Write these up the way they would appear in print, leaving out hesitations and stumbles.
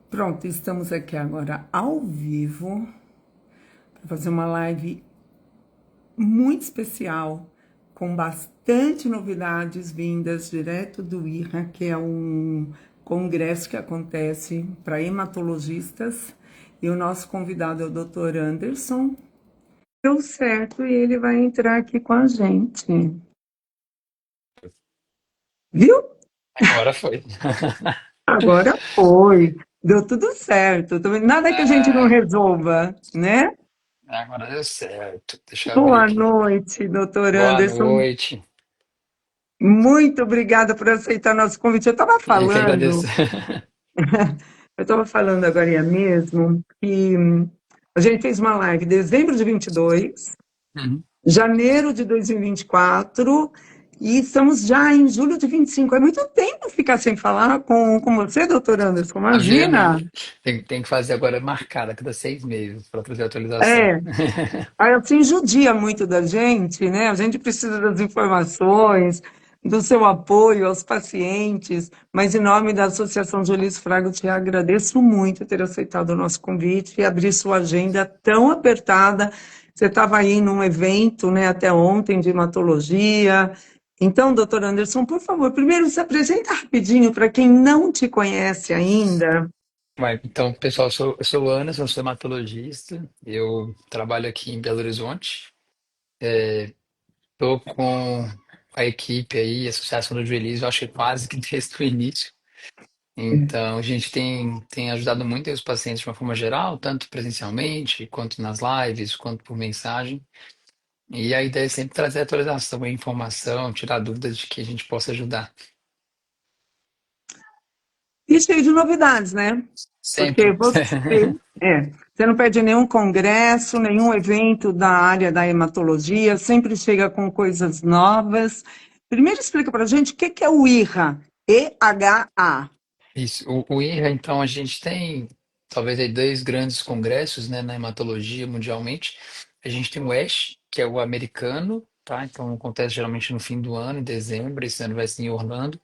Pronto, estamos aqui agora ao vivo para fazer uma live muito especial, com bastante novidades vindas direto do IRA, que é um congresso que acontece para hematologistas. E o nosso convidado é o Dr. Anderson. Deu certo e ele vai entrar aqui com a gente. Viu? Agora foi. Agora foi. Deu tudo certo. Nada que a gente não Ah, resolva, né? agora deu certo. Deixa eu abrir Boa aqui. noite, doutor Boa Anderson. noite. Muito obrigada por aceitar nosso convite. Eu que agradeço. Eu estava falando agora mesmo que a gente fez uma live em dezembro de 22, Uhum. janeiro de 2024 e estamos já em julho de 25. É muito tempo ficar sem falar com você, doutor Anderson. Tá vendo? Imagina. Tem que fazer agora marcada cada 6 meses para trazer atualização. É, aí assim judia muito da gente, né? A gente precisa das informações, do seu apoio aos pacientes, mas em nome da Associação Jolis Fraga, eu te agradeço muito ter aceitado o nosso convite e abrir sua agenda tão apertada. Você estava aí num evento, né, até ontem de hematologia. Então, doutor Anderson, por favor, primeiro se apresenta rapidinho para quem não te conhece ainda. Então, pessoal, eu sou o Anderson, eu sou hematologista. Eu trabalho aqui em Belo Horizonte. Estou com a equipe aí, a Associação do Joelhis, eu acho que quase que desde o início. Então, a gente tem ajudado muito os pacientes de uma forma geral, tanto presencialmente, quanto nas lives, quanto por mensagem. E a ideia é sempre trazer atualização e informação, tirar dúvidas de que a gente possa ajudar. E cheio de novidades, né? Porque Sempre. você não perde nenhum congresso, nenhum evento da área da hematologia, sempre chega com coisas novas. Primeiro explica para a gente o que que é o IRA, EHA. Isso. O IRA, então, a gente tem talvez aí dois grandes congressos, né, na hematologia mundialmente. A gente tem o ASH, que é o americano, tá? Então acontece geralmente no fim do ano, em dezembro. Esse ano vai ser em Orlando.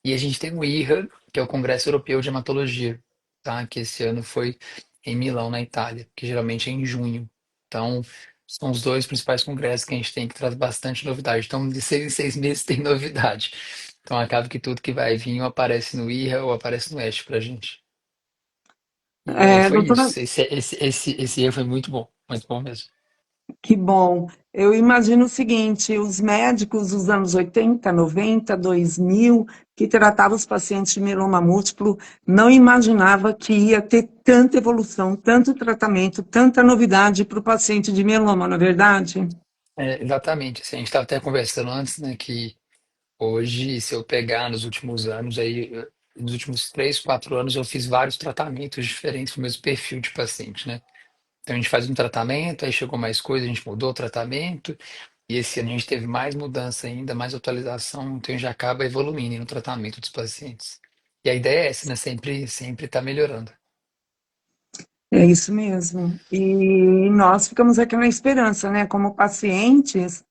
E a gente tem o IRA, que é o Congresso Europeu de Hematologia, tá? Que esse ano foi em Milão, na Itália, que geralmente é em junho. Então, são os dois principais congressos que a gente tem que traz bastante novidade. Então, de 6 em 6 meses tem novidade. Então, acaba que tudo que vai vir ou aparece no IRA ou aparece no ESH pra gente. E aí foi Doutora, isso. Esse IRA foi muito bom mesmo. que bom. Eu imagino o seguinte, os médicos dos anos 80, 90, 2000, que tratavam os pacientes de mieloma múltiplo, não imaginava que ia ter tanta evolução, tanto tratamento, tanta novidade para o paciente de mieloma, não é verdade? Exatamente. Assim, a gente estava até conversando antes, né, que hoje, se eu pegar nos últimos anos, nos últimos 3, 4 anos, eu fiz vários tratamentos diferentes para o mesmo perfil de paciente, né? Então a gente faz um tratamento, aí chegou mais coisa, a gente mudou o tratamento, e esse ano a gente teve mais mudança ainda, mais atualização, então a gente acaba evoluindo no tratamento dos pacientes. E a ideia é essa, né? Sempre tá melhorando. É isso mesmo. E nós ficamos aqui na esperança, né, como pacientes,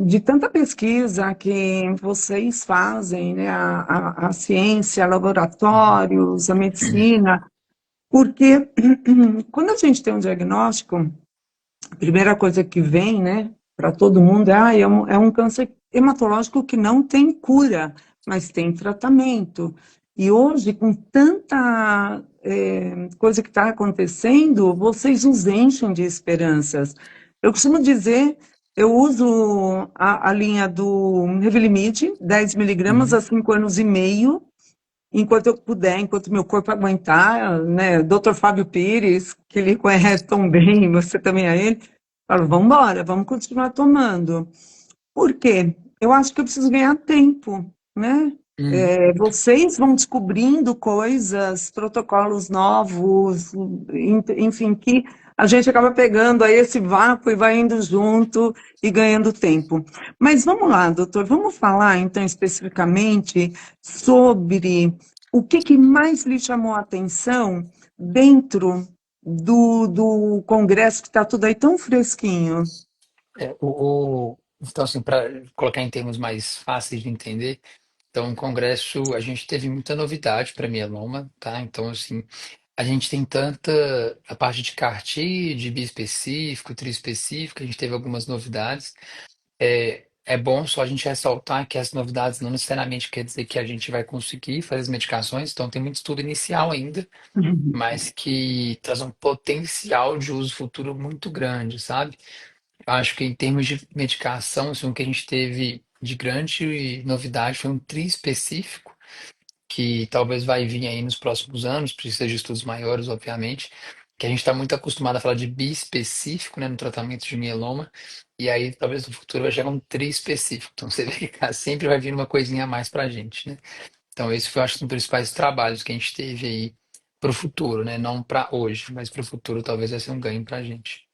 de tanta pesquisa que vocês fazem, né, a ciência, Uhum. laboratórios, a medicina, porque quando a gente tem um diagnóstico, a primeira coisa que vem, né, para todo mundo é um câncer hematológico que não tem cura, mas tem tratamento. E hoje, com tanta coisa que está acontecendo, vocês nos enchem de esperanças. Eu costumo dizer, eu uso a linha do Revlimid, 10 miligramas Uhum. há 5 anos e meio, enquanto eu puder, enquanto meu corpo aguentar, né? Dr. Fábio Pires, que ele conhece tão bem, você também é ele, falo, vamos embora, vamos continuar tomando. Por quê? Eu acho que eu preciso ganhar tempo, né? Uhum. Vocês vão descobrindo coisas, protocolos novos, enfim, que a gente acaba pegando aí esse vácuo e vai indo junto e ganhando tempo. Mas vamos lá, doutor, vamos falar então especificamente sobre o que que mais lhe chamou a atenção dentro do congresso que está tudo aí tão fresquinho. Então, assim, para colocar em termos mais fáceis de entender, Então, o congresso, a gente teve muita novidade para mieloma, tá? Então, assim, a gente tem tanta a parte de CAR-T, de bispecífico, triespecífico, a gente teve algumas novidades. É bom só a gente ressaltar que as novidades não necessariamente quer dizer que a gente vai conseguir fazer as medicações, então tem muito estudo inicial ainda, Uhum. mas que traz um potencial de uso futuro muito grande, sabe? Eu acho que em termos de medicação, assim, o que a gente teve de grande novidade foi um triespecífico, que talvez vai vir aí nos próximos anos, precisa de estudos maiores, obviamente, que a gente está muito acostumado a falar de bispecífico, né, no tratamento de mieloma, e aí talvez no futuro vai chegar um triespecífico. Então você vê que sempre vai vir uma coisinha a mais para a gente, né? Então esse foi, acho, um dos principais trabalhos que a gente teve aí para o futuro, né? Não para hoje, mas para o futuro talvez vai ser um ganho para a gente.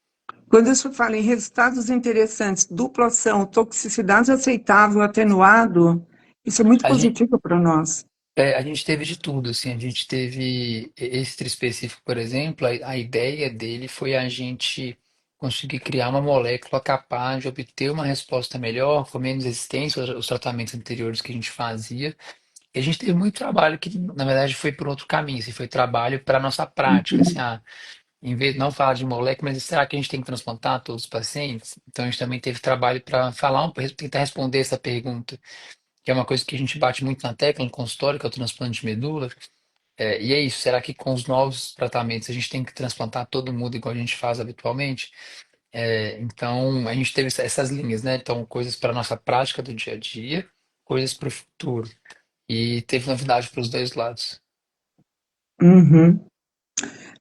Quando isso fala em resultados interessantes, duplação, toxicidade aceitável, atenuado, isso é muito A gente, positivo para nós. a gente teve de tudo, assim, a gente teve esse triespecífico, por exemplo, a ideia dele foi a gente conseguir criar uma molécula capaz de obter uma resposta melhor, com menos resistência aos tratamentos anteriores que a gente fazia. E a gente teve muito trabalho que, na verdade, foi por outro caminho, assim, foi trabalho para a nossa prática, assim, em vez de não falar de molécula, mas será que a gente tem que transplantar todos os pacientes? Então a gente também teve trabalho para falar, tentar responder essa pergunta, que é uma coisa que a gente bate muito na tecla no consultório, que é o transplante de medula. E é isso, será que com os novos tratamentos a gente tem que transplantar todo mundo igual a gente faz habitualmente? Então, a gente teve essas linhas, né? Então, coisas para a nossa prática do dia a dia, coisas para o futuro. E teve novidade para os dois lados. Uhum.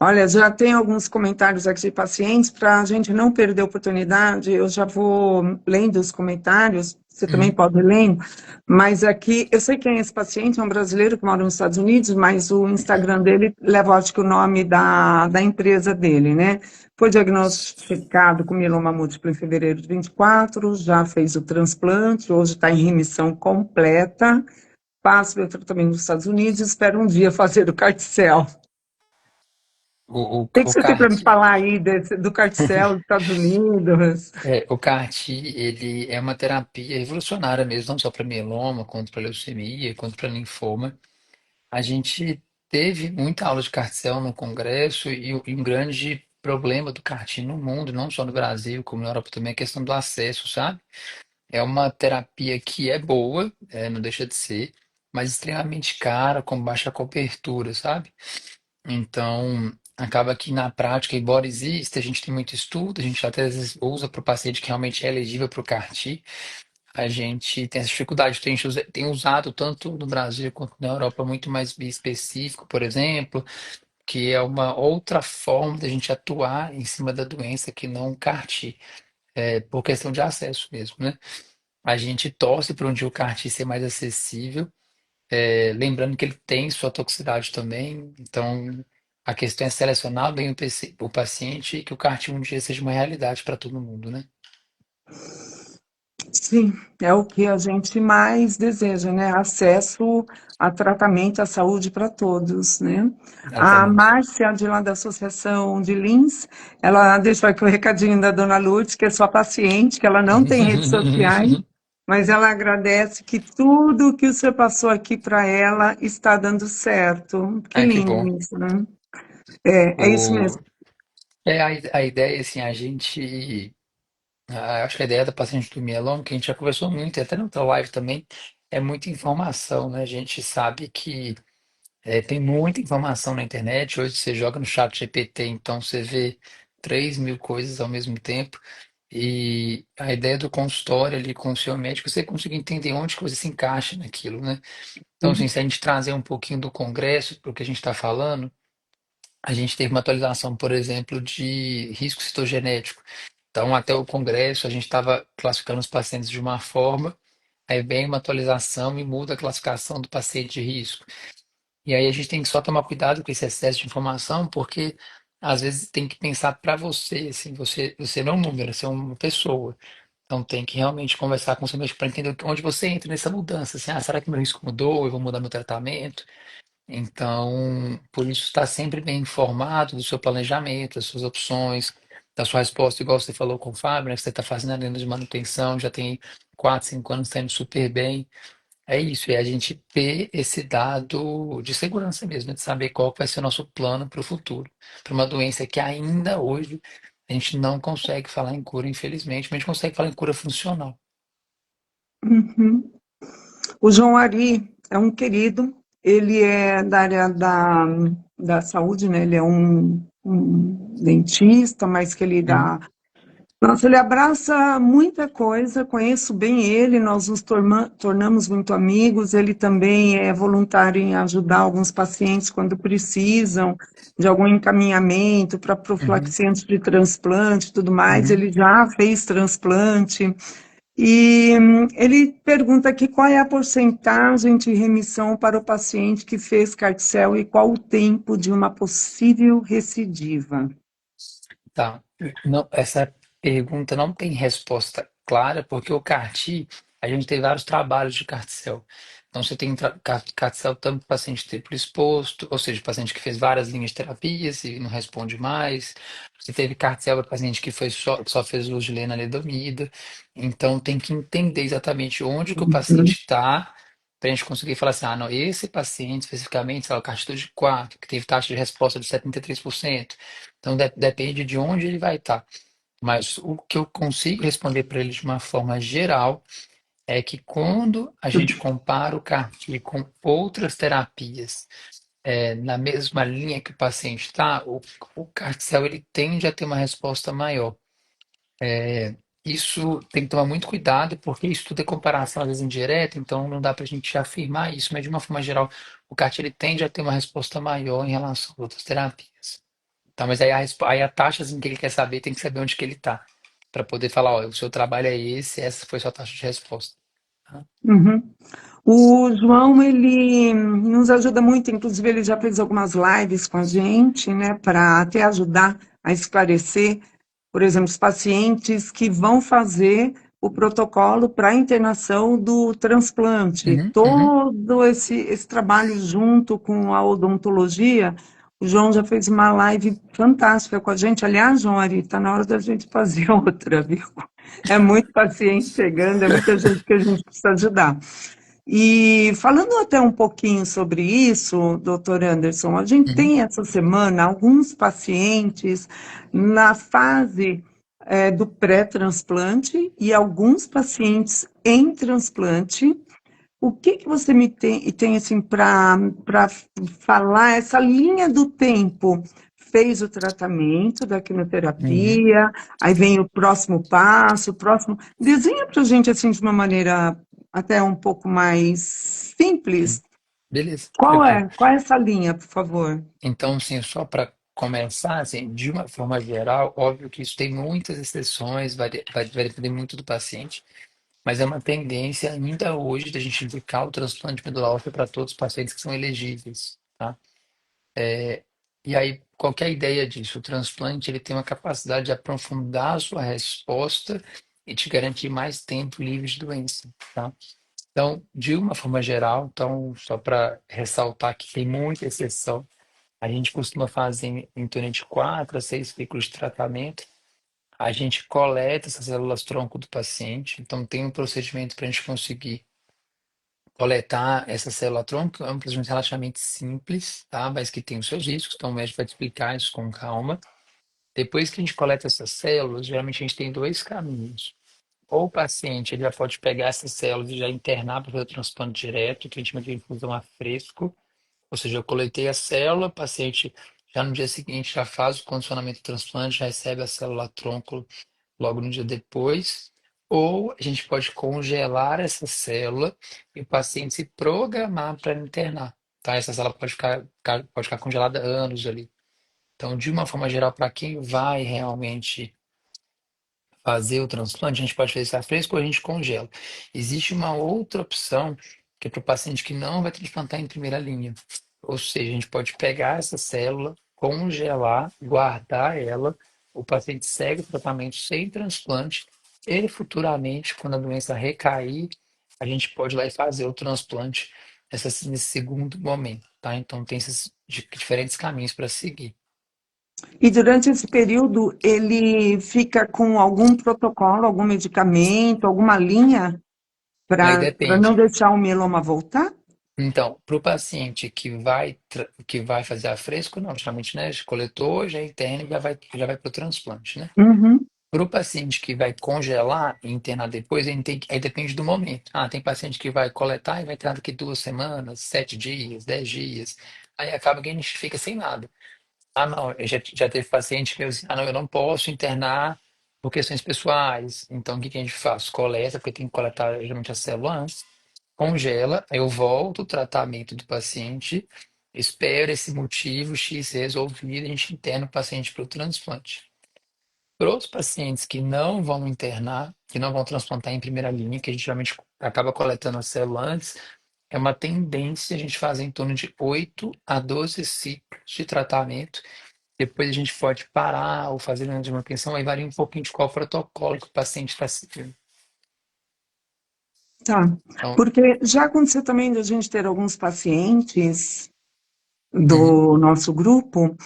Olha, já tem alguns comentários aqui de pacientes, para a gente não perder a oportunidade, eu já vou lendo os comentários, você também Uhum. pode ir lendo, mas aqui, eu sei quem é esse paciente, é um brasileiro que mora nos Estados Unidos, mas o Instagram dele leva, acho que, o nome da empresa dele, né? Foi diagnosticado com mieloma múltiplo em fevereiro de 24, já fez o transplante, hoje está em remissão completa, passa o tratamento nos Estados Unidos e espera um dia fazer o carticel. O que que O você tem para me CAR-T, falar aí do carticel dos Estados Unidos? o CAR-T, ele é uma terapia revolucionária mesmo, não só para mieloma, quanto para leucemia, quanto para linfoma. A gente teve muita aula de CAR-T no congresso e um grande problema do CAR-T no mundo, não só no Brasil, como na Europa também, é a questão do acesso, sabe? É uma terapia que é boa, não deixa de ser, mas extremamente cara, com baixa cobertura, sabe? Então, acaba que na prática, embora exista, a gente tem muito estudo, a gente até às vezes usa para o paciente que realmente é elegível para o CAR-T, a gente tem essa dificuldade. Tem usado tanto no Brasil quanto na Europa muito mais específico, por exemplo, que é uma outra forma da gente atuar em cima da doença que não o CAR-T, por questão de acesso mesmo, né? A gente torce para um dia o CAR-T ser mais acessível, lembrando que ele tem sua toxicidade também, então a questão é selecionar bem o paciente e que o CAR-T um dia seja uma realidade para todo mundo, né? Sim, é o que a gente mais deseja, né? Acesso a tratamento, à saúde para todos, né? A Exatamente. Márcia, de lá da Associação de Lins, ela deixou aqui o recadinho da Dona Lourdes, que é sua paciente, que ela não tem redes sociais, mas ela agradece que tudo que o senhor passou aqui para ela está dando certo. Que Ai, que lindo bom. isso, né? É isso O, mesmo. a ideia, assim, acho que a ideia da paciente do mieloma, que a gente já conversou muito, e até na outra live também, é muita informação, né? A gente sabe que tem muita informação na internet. Hoje você joga no chat GPT, então você vê 3.000 coisas ao mesmo tempo. E a ideia do consultório ali com o seu médico, você conseguir entender onde que você se encaixa naquilo, né? Então, assim, se a gente trazer um pouquinho do congresso para o que a gente está falando, a gente teve uma atualização, por exemplo, de risco citogenético. Então, até o congresso, a gente estava classificando os pacientes de uma forma, aí vem uma atualização e muda a classificação do paciente de risco. E aí a gente tem que só tomar cuidado com esse excesso de informação, porque às vezes tem que pensar para você, assim, você não é um número, você é uma pessoa. Então tem que realmente conversar com o seu médico para entender onde você entra nessa mudança. Assim, será que meu risco mudou? Eu vou mudar meu tratamento? Então, por isso, estar sempre bem informado do seu planejamento, das suas opções, da sua resposta, igual você falou com o Fábio, né, que você está fazendo a linha de manutenção, já tem 4, 5 anos, está indo super bem. É isso, é a gente ter esse dado de segurança mesmo, de saber qual que vai ser o nosso plano para o futuro, para uma doença que ainda hoje a gente não consegue falar em cura, infelizmente, mas a gente consegue falar em cura funcional. Uhum. O João Ari é um querido, ele é da área da saúde, né? Ele é um dentista, mas que ele Uhum, dá. Nossa, ele abraça muita coisa, conheço bem ele, nós nos tornamos muito amigos. Ele também é voluntário em ajudar alguns pacientes quando precisam de algum encaminhamento para uhum, profilaxia antes de transplante e tudo mais. uhum. Ele já fez transplante. E ele pergunta aqui qual é a porcentagem de remissão para o paciente que fez Carticel e qual o tempo de uma possível recidiva. Tá. Não, essa pergunta não tem resposta clara, porque o CAR-T, a gente tem vários trabalhos de CARTICEL. Então, você tem CARTICEL tanto para paciente triplo exposto, ou seja, paciente que fez várias linhas de terapias e não responde mais. Você teve CARTICEL para paciente que foi só fez uso de lenalidomida. Então, tem que entender exatamente onde que o Uhum. paciente está, para a gente conseguir falar assim, ah, não, esse paciente especificamente, sei lá, o CARTITUDE 4, que teve taxa de resposta de 73%. Então depende de onde ele vai estar. Mas o que eu consigo responder para ele de uma forma geral é que quando a gente compara o CAR-T com outras terapias na mesma linha que o paciente está, o CAR-T-cell ele tende a ter uma resposta maior. Isso tem que tomar muito cuidado, porque isso tudo é comparação às vezes indireta, então não dá para a gente afirmar isso, mas de uma forma geral, o CAR-T ele tende a ter uma resposta maior em relação a outras terapias. Tá, mas aí aí a taxa assim, que ele quer saber, tem que saber onde que ele tá. Para poder falar, ó, o seu trabalho é esse, essa foi sua taxa de resposta. Tá? Uhum. O João, ele nos ajuda muito, inclusive ele já fez algumas lives com a gente, né, para até ajudar a esclarecer, por exemplo, os pacientes que vão fazer o protocolo para a internação do transplante. Uhum, uhum. Todo esse trabalho junto com a odontologia, o João já fez uma live fantástica com a gente. Aliás, João Ari, está na hora da gente fazer outra, viu? É muito paciente chegando, é muita gente que a gente precisa ajudar. E falando até um pouquinho sobre isso, doutor Anderson, a gente Uhum. tem essa semana alguns pacientes na fase do pré-transplante e alguns pacientes em transplante. O que que você me tem assim para falar essa linha do tempo? Fez o tratamento da Uhum. quimioterapia, aí vem o próximo passo, o próximo. Desenha para a gente assim de uma maneira até um pouco mais simples. Beleza, Qual tranquilo. é? Qual é essa linha, por favor? Então, assim, só para começar, assim, de uma forma geral, óbvio que isso tem muitas exceções, vai depender muito do paciente, mas é uma tendência ainda hoje da gente indicar o transplante medular ósseo para todos os pacientes que são elegíveis, tá? E aí, qual que é a ideia disso? O transplante ele tem uma capacidade de aprofundar a sua resposta e te garantir mais tempo livre de doença, tá? Então, de uma forma geral, então, só para ressaltar que tem muita exceção, a gente costuma fazer em torno de 4 a 6 ciclos de tratamento. A gente coleta essas células tronco do paciente, então tem um procedimento para a gente conseguir coletar essa célula tronco, é um procedimento relativamente simples, tá? Mas que tem os seus riscos, então o médico vai te explicar isso com calma. Depois que a gente coleta essas células, geralmente a gente tem dois caminhos. Ou o paciente ele já pode pegar essas células e já internar para fazer o transplante direto, que a gente chama de infusão a fresco. Ou seja, eu coletei a célula, o paciente já no dia seguinte já faz o condicionamento do transplante, já recebe a célula tronco logo no dia depois. Ou a gente pode congelar essa célula e o paciente se programar para internar. Tá? Essa célula pode ficar congelada anos ali. Então, de uma forma geral, para quem vai realmente fazer o transplante, a gente pode fazer isso a fresco ou a gente congela. Existe uma outra opção que é para o paciente que não vai transplantar em primeira linha. Ou seja, a gente pode pegar essa célula, congelar, guardar ela, o paciente segue o tratamento sem transplante e futuramente, quando a doença recair, a gente pode ir lá e fazer o transplante nesse segundo momento, tá? Então tem esses diferentes caminhos para seguir. E durante esse período ele fica com algum protocolo, algum medicamento, alguma linha? Aí para não depende. deixar o mieloma voltar? Então, para o paciente que vai fazer afresco, não, geralmente, né, coletou, já interna e já vai para o transplante, né? Uhum. Para o paciente que vai congelar e internar depois, aí depende do momento. Ah, tem paciente que vai coletar e vai internar daqui 2 semanas, 7 dias, 10 dias. Aí acaba que a gente fica sem nada. Ah, não, já teve paciente que eu disse, ah, não, eu não posso internar por questões pessoais. Então, o que que a gente faz? Coleta, porque tem que coletar geralmente a célula antes, congela, aí eu volto o tratamento do paciente, espero esse motivo X ser resolvido, a gente interna o paciente para o transplante. Para os pacientes que não vão internar, que não vão transplantar em primeira linha, que a gente geralmente acaba coletando a célula antes, é uma tendência a gente fazer em torno de 8 a 12 ciclos de tratamento. Depois a gente pode parar ou fazer uma de manutenção, aí varia um pouquinho de qual protocolo que o paciente está seguindo. Tá. Então, Porque já aconteceu também da gente ter alguns pacientes uhum, do nosso grupo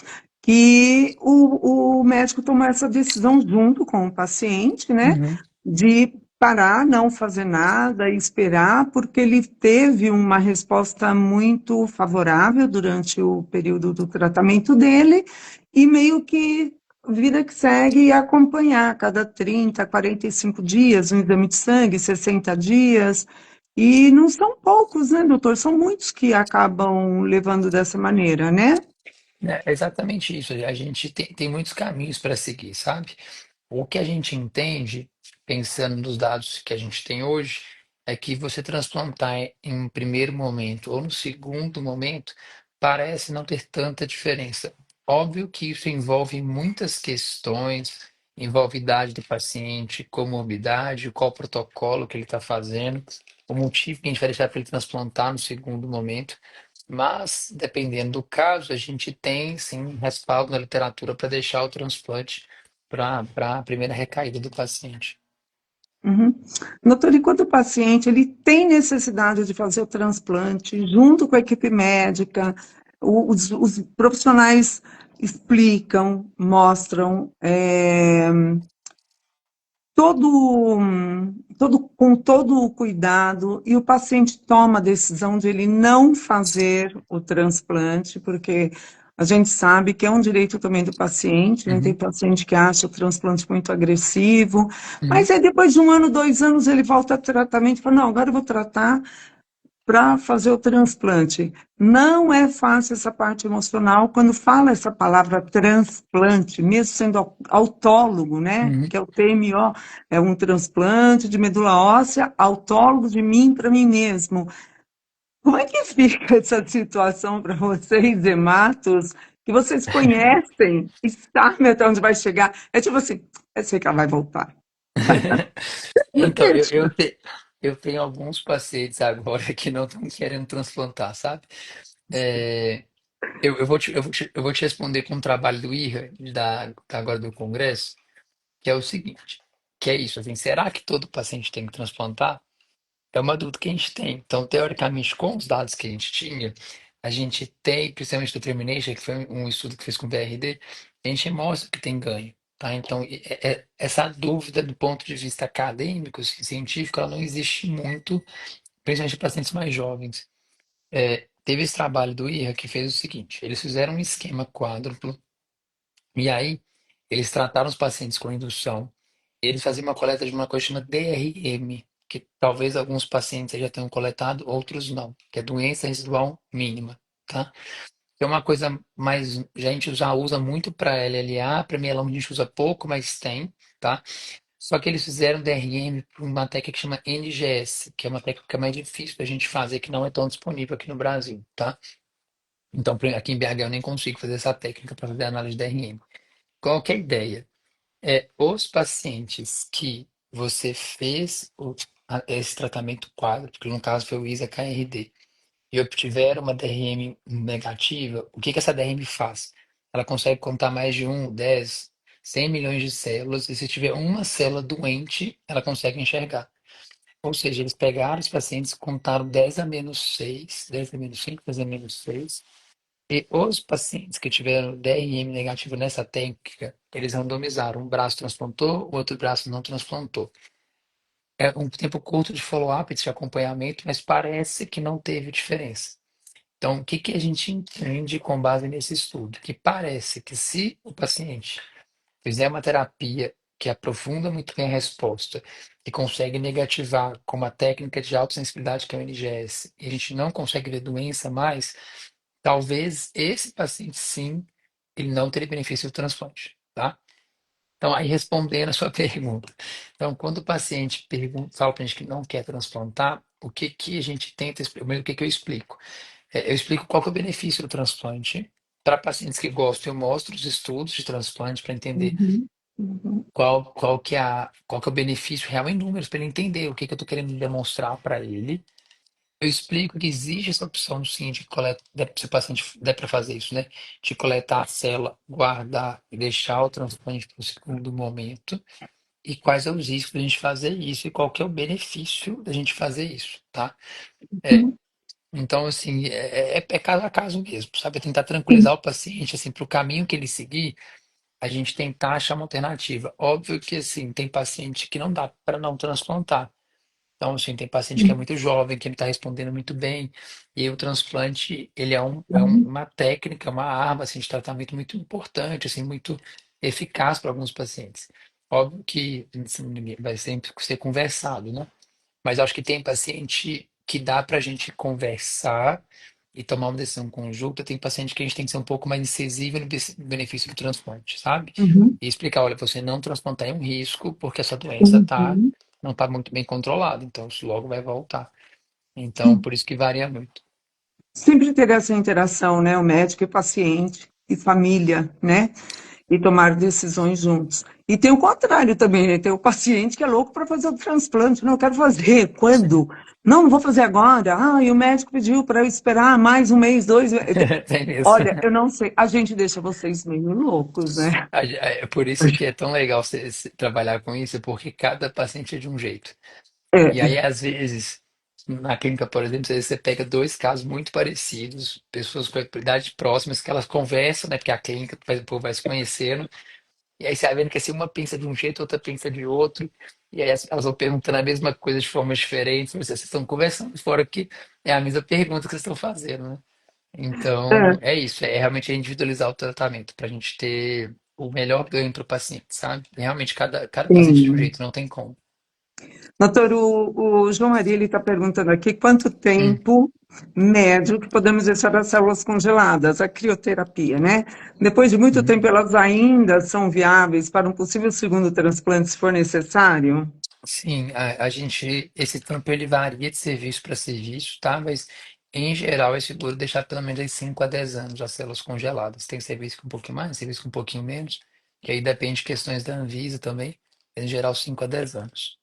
que o médico tomou essa decisão junto com o paciente, né, uhum, de parar, não fazer nada e esperar, porque ele teve uma resposta muito favorável durante o período do tratamento dele, e meio que vida que segue e acompanhar a cada 30, 45 dias, um exame de sangue, 60 dias. E não são poucos, né, doutor? São muitos que acabam levando dessa maneira, né? é exatamente isso. A gente tem muitos caminhos para seguir, sabe? O que a gente entende, pensando nos dados que a gente tem hoje, é que você transplantar em um primeiro momento ou no segundo momento parece não ter tanta diferença. Óbvio que isso envolve muitas questões, envolve idade do paciente, comorbidade, qual protocolo que ele está fazendo, o motivo que a gente vai deixar para ele transplantar no segundo momento. Mas, dependendo do caso, a gente tem sim respaldo na literatura para deixar o transplante para a primeira recaída do paciente. Uhum. Doutor, enquanto o paciente ele tem necessidade de fazer o transplante, junto com a equipe médica, os profissionais explicam, mostram, todo, com todo o cuidado, e o paciente toma a decisão de ele não fazer o transplante, porque a gente sabe que é um direito também do paciente, né? Tem Uhum, paciente que acha o transplante muito agressivo, uhum, mas aí depois de 1 ano, 2 anos, ele volta a tratamento e fala, não, agora eu vou tratar para fazer o transplante. Não é fácil essa parte emocional quando fala essa palavra transplante, mesmo sendo autólogo, né? uhum. Que é o TMO, é um transplante de medula óssea, autólogo de mim para mim mesmo. Como é que fica essa situação para vocês, hematos, que vocês conhecem e sabem até onde vai chegar? É tipo assim, eu sei que ela vai voltar. Então, Deixa. eu tenho alguns pacientes agora que não estão querendo transplantar, sabe? É, eu vou te responder com o trabalho do IRA, agora do Congresso, que é o seguinte, que é isso, assim, será que todo paciente tem que transplantar? É uma dúvida que a gente tem. Então, teoricamente, com os dados que a gente tinha, a gente tem, principalmente do Termination, que foi um estudo que fez com o BRD, a gente mostra que tem ganho. Tá? Então, essa dúvida do ponto de vista acadêmico, científico, ela não existe muito, principalmente para pacientes mais jovens. Teve esse trabalho do IRA que fez o seguinte: eles fizeram um esquema quádruplo, e aí eles trataram os pacientes com indução, e eles faziam uma coleta de uma coisa chamada DRM, que talvez alguns pacientes já tenham coletado, outros não, que é doença residual mínima, tá? É uma coisa mais, a gente já usa muito para LLA, para mieloma a gente usa pouco, mas tem, tá? Só que eles fizeram DRM por uma técnica que chama NGS, que é uma técnica que é mais difícil da gente fazer, que não é tão disponível aqui no Brasil, tá? Então, aqui em BH eu nem consigo fazer essa técnica para fazer análise de DRM. Qual que é a ideia? Os pacientes que você fez esse tratamento quádruplo, que no caso foi o ISA-KRD, e obtiveram uma DRM negativa, o que que essa DRM faz? Ela consegue contar mais de 10, 100 milhões de células, e se tiver uma célula doente, ela consegue enxergar. Ou seja, eles pegaram os pacientes, contaram 10 a menos 6, 10 a menos 5, 10 a menos 6, e os pacientes que tiveram DRM negativo nessa técnica, eles randomizaram. Um braço transplantou, o outro braço não transplantou. é um tempo curto de follow-up, de acompanhamento, mas parece que não teve diferença. Então, o que que a gente entende com base nesse estudo? Que parece que se o paciente fizer uma terapia que aprofunda muito bem a resposta e consegue negativar com uma técnica de autossensibilidade que é o NGS, e a gente não consegue ver doença mais, talvez esse paciente sim, ele não teria benefício do transplante, tá? Então, aí respondendo a sua pergunta. Então, quando o paciente pergunta, fala para a gente que não quer transplantar, o que que a gente tenta, o que que eu explico? Eu explico qual que é o benefício do transplante. Para pacientes que gostam, eu mostro os estudos de transplante para entender Uhum, uhum, qual que é o benefício real em números, para ele entender o que que eu estou querendo demonstrar para ele. Eu explico que existe essa opção, sim, de coletar, se o paciente der para fazer isso, né? De coletar a célula, guardar e deixar o transplante para o segundo momento. E quais são os riscos da gente fazer isso e qual que é o benefício da gente fazer isso, tá? É, uhum, então, assim, é caso a caso mesmo, sabe? É tentar sim, tranquilizar o paciente, assim, para o caminho que ele seguir, a gente tentar achar uma alternativa. Óbvio que, assim, tem paciente que não dá para não transplantar. Então, assim, tem paciente que é sim, muito jovem, que ele está respondendo muito bem, e aí o transplante, ele uhum, uma técnica, uma arma, assim, de tratamento muito importante, assim, muito eficaz para alguns pacientes. Óbvio que assim, vai sempre ser conversado, né? Mas acho que tem paciente que dá para a gente conversar e tomar uma decisão conjunta. Tem paciente que a gente tem que ser um pouco mais incisivo no benefício do transplante, sabe? uhum, E explicar, olha, você não transplantar é um risco, porque essa doença uhum. não está muito bem controlada, então isso logo vai voltar. Então, Sim. por isso que varia muito. Sempre ter essa interação, né? O médico e paciente e família, né? E tomar decisões juntos. E tem o contrário também, né? Tem o paciente que é louco para fazer o transplante. Não, eu quero fazer. Quando? Não, não vou fazer agora. Ah, e o médico pediu para eu esperar mais um mês, dois. Tem isso. Olha, eu não sei. A gente deixa vocês meio loucos, né? É por isso que é tão legal você trabalhar com isso, porque cada paciente é de um jeito. E aí, É, às vezes, na clínica, por exemplo, às vezes você pega dois casos muito parecidos, pessoas com idade próximas, que elas conversam, né? Porque a clínica o povo vai se conhecendo, e aí você vai vendo que assim, uma pensa de um jeito, outra pensa de outro, e aí elas vão perguntando a mesma coisa de formas diferentes, mas vocês estão conversando, fora que é a mesma pergunta que vocês estão fazendo, né? Então, é, é isso, é realmente individualizar o tratamento, para a gente ter o melhor ganho para o paciente, sabe? Realmente, cada paciente é de um sim. jeito, não tem como. Doutor, o João Maria ele está perguntando aqui quanto Hum, tempo médio que podemos deixar as células congeladas, a crioterapia, né? Depois de muito uhum. tempo, elas ainda são viáveis para um possível segundo transplante, se for necessário? Sim, esse tempo ele varia de serviço para serviço, tá? Mas em geral é seguro deixar pelo menos de 5 a 10 anos as células congeladas. Tem serviço com um pouquinho mais, serviço com um pouquinho menos, que aí depende de questões da Anvisa também. Em geral, 5 a 10 anos.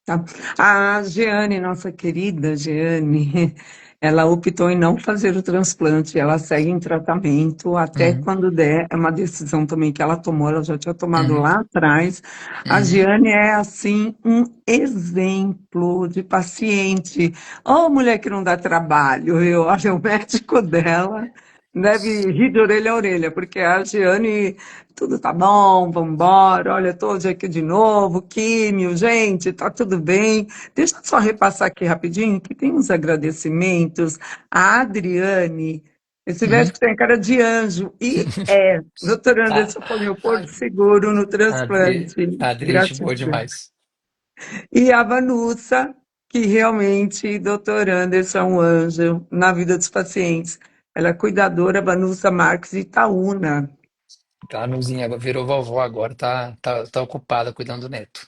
Tá. A Jeane, nossa querida Jeane, ela optou em não fazer o transplante, ela segue em tratamento até Uhum, quando der, é uma decisão também que ela tomou, ela já tinha tomado uhum, lá atrás. A uhum. Jeane é, assim, um exemplo de paciente. Ô, mulher que não dá trabalho, eu olha, o médico dela deve rir de orelha a orelha, porque a Jeane tudo tá bom, vamos embora. Olha, tô hoje aqui de novo, químio, gente, tá tudo bem. Deixa eu só repassar aqui rapidinho, que tem uns agradecimentos. A Adriane, esse Uhum. médico tem cara de anjo, e é. Doutora A, Anderson foi meu a, porto seguro no a transplante. Adri é gente boa Gratidão. demais. E a Vanussa, que realmente, doutora Anderson, é um anjo na vida dos pacientes. Ela é cuidadora, Vanussa Marques de Itaúna. Tá, a Nuzinha virou vovó agora, tá ocupada cuidando do neto.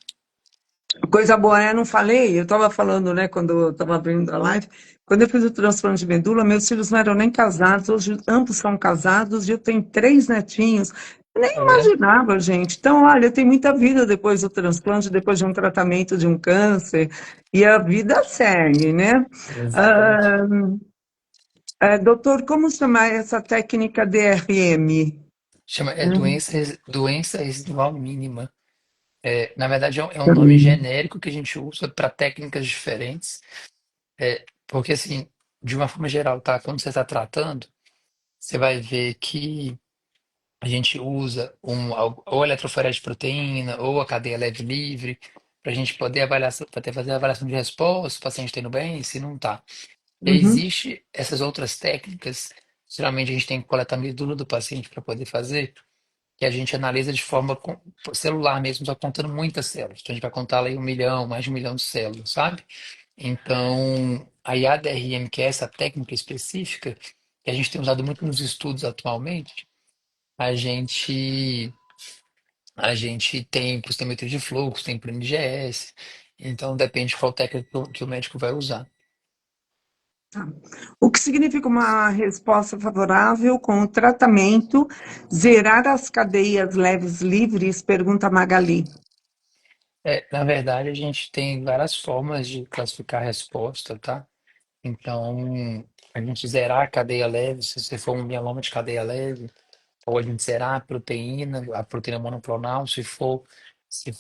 Coisa boa, né? Não falei, eu estava falando, né, quando eu estava abrindo a live, quando eu fiz o transplante de medula, meus filhos não eram nem casados, hoje ambos são casados e eu tenho três netinhos. Eu nem Tá vendo? imaginava, gente. Então, olha, tem muita vida depois do transplante, depois de um tratamento de um câncer, e a vida segue, né? Exatamente. Ah, doutor, como chamar essa técnica DRM? É Hum, doença residual mínima. Na verdade, é um nome genérico que a gente usa para técnicas diferentes. Porque, assim, de uma forma geral, tá? Quando você está tratando, você vai ver que a gente usa ou eletroforese de proteína, ou a cadeia leve livre, para a gente poder avaliar, para fazer a avaliação de resposta, se o paciente está indo bem, se não está. Uhum, Existe essas outras técnicas, geralmente a gente tem que coletar medula do paciente para poder fazer, que a gente analisa de forma celular mesmo, só contando muitas células. Então a gente vai contar ali 1 milhão, mais de 1 milhão de células, sabe? Então, a IADRM, que é essa técnica específica, que a gente tem usado muito nos estudos atualmente, a gente, a gente tem por de fluxo, tem por NGS, então depende qual técnica que o médico vai usar. tá. O que significa uma resposta favorável com o tratamento, zerar as cadeias leves livres? Pergunta Magali. Na verdade, a gente tem várias formas de classificar a resposta, tá? Então, a gente zerar a cadeia leve, se você for um mieloma de cadeia leve, ou a gente zerar a proteína monoclonal, se for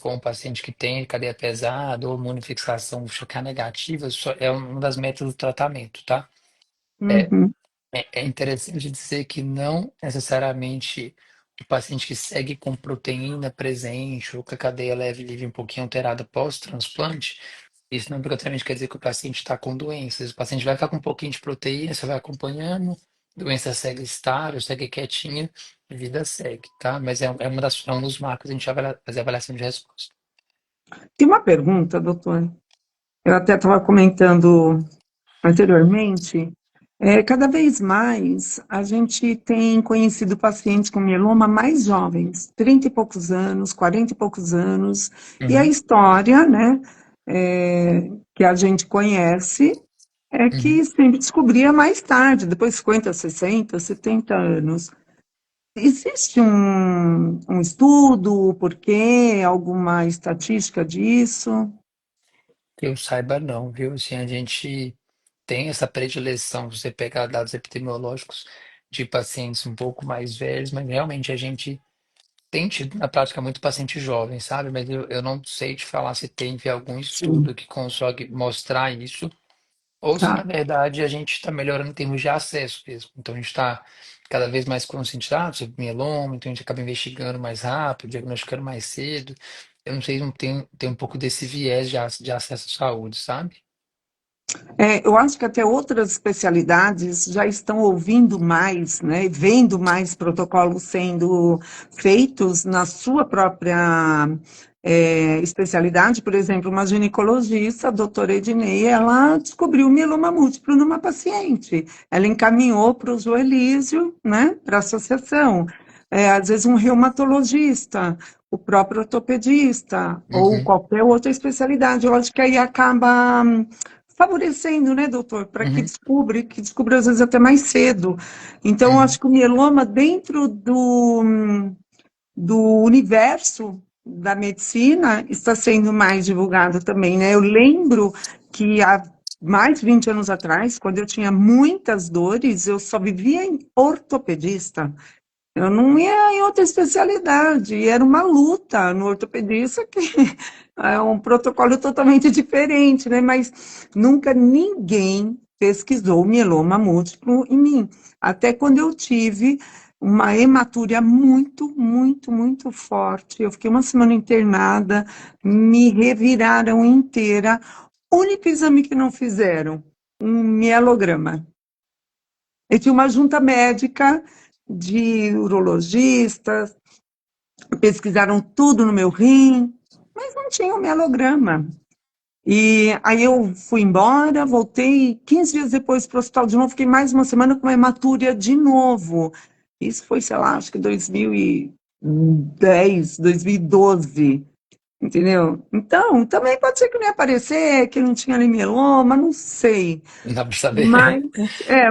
um paciente que tem cadeia pesada ou imunofixação chocar negativa, isso é uma das metas do tratamento, tá? É, Uhum. é interessante dizer que não necessariamente o paciente que segue com proteína presente ou com a cadeia leve livre um pouquinho alterada pós-transplante, isso não obrigatoriamente quer dizer que o paciente está com doenças. O paciente vai ficar com um pouquinho de proteína, você vai acompanhando, doença segue estável, segue quietinha, vida segue, tá? Mas é um dos marcos a gente fazer avaliação de resposta. Tem uma pergunta, doutor. Eu até estava comentando anteriormente. Cada vez mais a gente tem conhecido pacientes com mieloma mais jovens, 30 e poucos anos, 40 e poucos anos, e a Uhum, história, né, que a gente conhece é uhum. que sempre descobria mais tarde, depois de 50, 60, 70 anos. Existe um estudo, por quê, alguma estatística disso? Que eu saiba não, viu? Assim, a gente tem essa predileção, você pegar dados epidemiológicos de pacientes um pouco mais velhos, mas realmente a gente tem tido na prática muito paciente jovem, sabe? Mas eu não sei te falar se tem algum Sim, estudo que consegue mostrar isso, ou se na tá. verdade a gente está melhorando em termos de acesso mesmo. Então a gente está cada vez mais conscientizado sobre mieloma, então a gente acaba investigando mais rápido, diagnosticando mais cedo. Eu não sei, não tem um pouco desse viés de acesso à saúde, sabe? Eu acho que até outras especialidades já estão ouvindo mais, né, vendo mais protocolos sendo feitos na sua própria especialidade. Por exemplo, uma ginecologista, a doutora Ednei, ela descobriu mieloma múltiplo numa paciente. Ela encaminhou para o Joelísio, né, para a associação. Às vezes um reumatologista, o próprio ortopedista, ou Uhum, qualquer outra especialidade. Eu acho que aí acaba favorecendo, né, doutor, para uhum, que descubra às vezes até mais cedo. Então, eu uhum, acho que o mieloma, dentro do universo da medicina, está sendo mais divulgado também, né? Eu lembro que há mais de 20 anos atrás, quando eu tinha muitas dores, eu só vivia em ortopedista. Eu não ia em outra especialidade, e era uma luta no ortopedista, que é um protocolo totalmente diferente, né? Mas nunca ninguém pesquisou mieloma múltiplo em mim. Até quando eu tive uma hematúria muito, muito, muito forte. Eu fiquei uma semana internada, me reviraram inteira. Único exame que não fizeram, um mielograma. Eu tinha uma junta médica de urologistas, pesquisaram tudo no meu rim, mas não tinha o mielograma. E aí eu fui embora, voltei 15 dias depois para o hospital de novo, fiquei mais uma semana com uma hematúria de novo. Isso foi, sei lá, acho que 2010, 2012. Entendeu? Então, também pode ser que não ia aparecer, que não tinha nem mieloma, não sei. não dá para saber.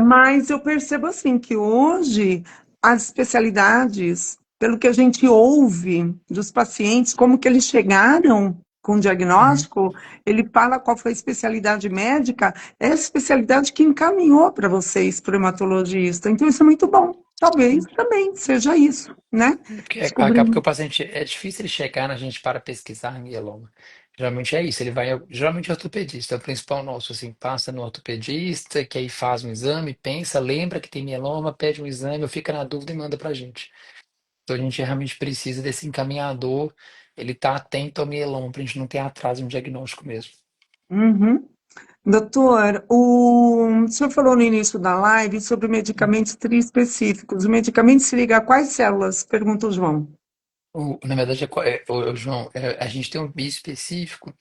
Mas eu percebo assim que hoje as especialidades, pelo que a gente ouve dos pacientes, como que eles chegaram com o Uhum. diagnóstico, ele fala qual foi a especialidade médica, é a especialidade que encaminhou para vocês, para o hematologista. Então, isso é muito bom. Talvez também seja isso, né? Porque acaba que o Descobrir. paciente, é difícil ele chegar na gente para pesquisar mieloma. Geralmente é isso, ele vai, geralmente é ortopedista, é o principal nosso, assim, passa no ortopedista, que aí faz um exame, pensa, lembra que tem mieloma, pede um exame, ou fica na dúvida e manda pra gente. Então a gente realmente precisa desse encaminhador ele está atento ao mieloma, para a gente não ter atraso no diagnóstico mesmo. Uhum. Doutor, o senhor falou no início da live sobre medicamentos triespecíficos. O medicamento se liga a quais células? Pergunta o João. Na verdade, João, a gente tem um bispecífico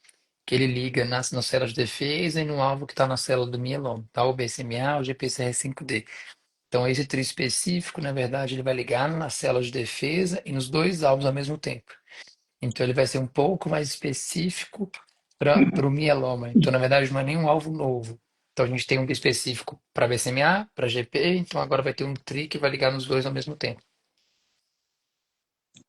que ele liga nas células de defesa e no alvo que está na célula do mieloma, tá? O BCMA, o GPCR5D. Então, esse triespecífico, na verdade, ele vai ligar nas células de defesa e nos dois alvos ao mesmo tempo. Então, ele vai ser um pouco mais específico para o mieloma. Então, na verdade, não é nenhum alvo novo. Então, a gente tem um específico para BCMA, para GP, então agora vai ter um tri que vai ligar nos dois ao mesmo tempo.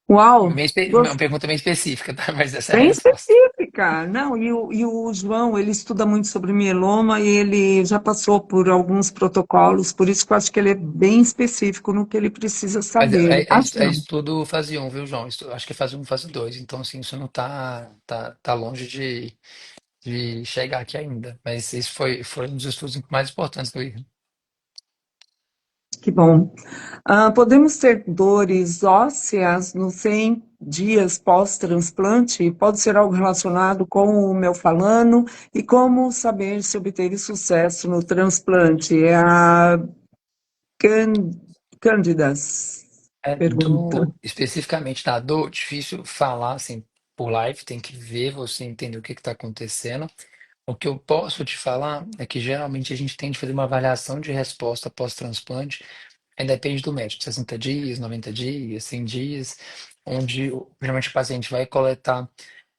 Uau, Uma pergunta bem específica, tá? Mas essa é a bem resposta. específica. Não, e o João, ele estuda muito sobre mieloma e ele já passou por alguns protocolos, por isso que eu acho que ele é bem específico no que ele precisa Mas saber. Acho é não. estudo fase um, viu, João? Acho que é fase um, fase 2. Então, assim, isso não tá longe de chegar aqui ainda. Mas esse foi um dos estudos mais importantes do IRA. Que bom. Podemos ter dores ósseas nos 100 dias pós-transplante? Pode ser algo relacionado com o melfalano? E como saber se obteve sucesso no transplante? É a Can- Cândidas pergunta. Especificamente da dor, difícil falar assim por live, tem que ver você entender o que está acontecendo. O que eu posso te falar é que geralmente a gente tem de fazer uma avaliação de resposta pós-transplante. Aí depende do médico, 60 dias, 90 dias, 100 dias, onde geralmente o paciente vai coletar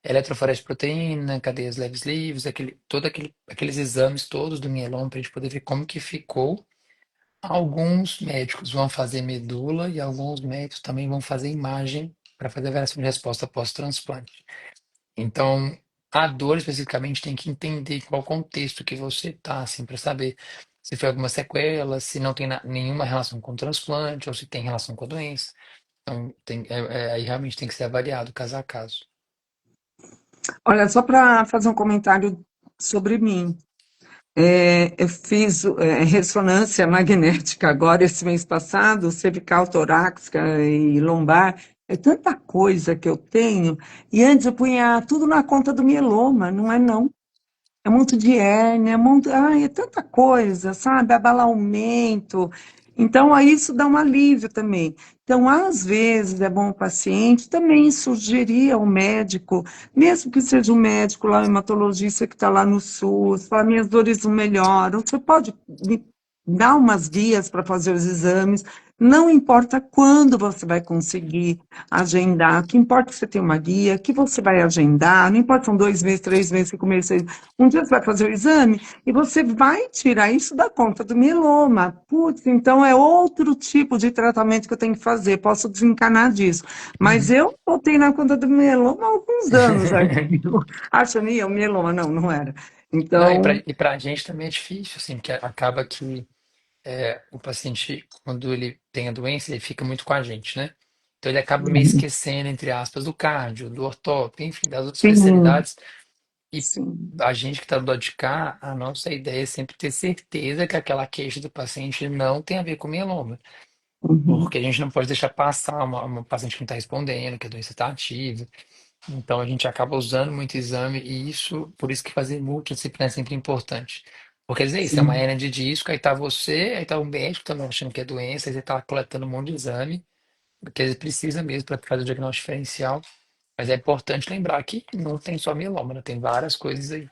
eletroforese de proteína, cadeias leves livres, aqueles exames todos do mieloma para a gente poder ver como que ficou. Alguns médicos vão fazer medula e alguns médicos também vão fazer imagem para fazer a avaliação de resposta pós-transplante. Então, a dor especificamente tem que entender qual contexto que você está, assim, para saber se foi alguma sequela, se não tem nenhuma relação com o transplante ou se tem relação com a doença. Então, aí realmente tem que ser avaliado caso a caso. Olha, só para fazer um comentário sobre mim. Eu fiz ressonância magnética agora, esse mês passado, cervical, torácica e lombar. É tanta coisa que eu tenho. E antes eu punha tudo na conta do mieloma, não é não. É muito de hérnia, é muito, ai, é tanta coisa, sabe? Abalamento. Então, aí isso dá um alívio também. Então, às vezes, é bom o paciente também sugerir ao médico, mesmo que seja um médico lá, um hematologista que está lá no SUS, falar, minhas dores não melhoram, você pode me dar umas guias para fazer os exames, não importa quando você vai conseguir agendar, o que importa é que você tenha uma guia, que você vai agendar, não importa, são 2 meses, 3 meses, 5 meses, um dia você vai fazer o exame e você vai tirar isso da conta do mieloma. Putz, então é outro tipo de tratamento que eu tenho que fazer, posso desencanar disso. Mas Uhum. eu botei na conta do mieloma há alguns anos aquilo. Achando, ia, o mieloma, não, não era. Não, Então, e para a gente também é difícil, assim, que acaba que o paciente, quando ele tem a doença, ele fica muito com a gente, né? Então ele acaba meio esquecendo, entre aspas, do cardio, do ortop, enfim, das outras sim, especialidades. E sim. a gente que está do lado de cá, a nossa ideia é sempre ter certeza que aquela queixa do paciente não tem a ver com mieloma. Uhum. Porque a gente não pode deixar passar uma paciente que não está respondendo, que a doença está ativa. Então a gente acaba usando muito exame e isso, por isso que fazer multidisciplinar é sempre importante. Porque às vezes é isso, é uma Sim, hernia de disco, aí tá você, aí tá o médico também achando que é doença, aí você tá coletando um monte de exame, porque ele precisa mesmo para fazer o diagnóstico diferencial. Mas é importante lembrar que não tem só mieloma, né? Tem várias coisas aí.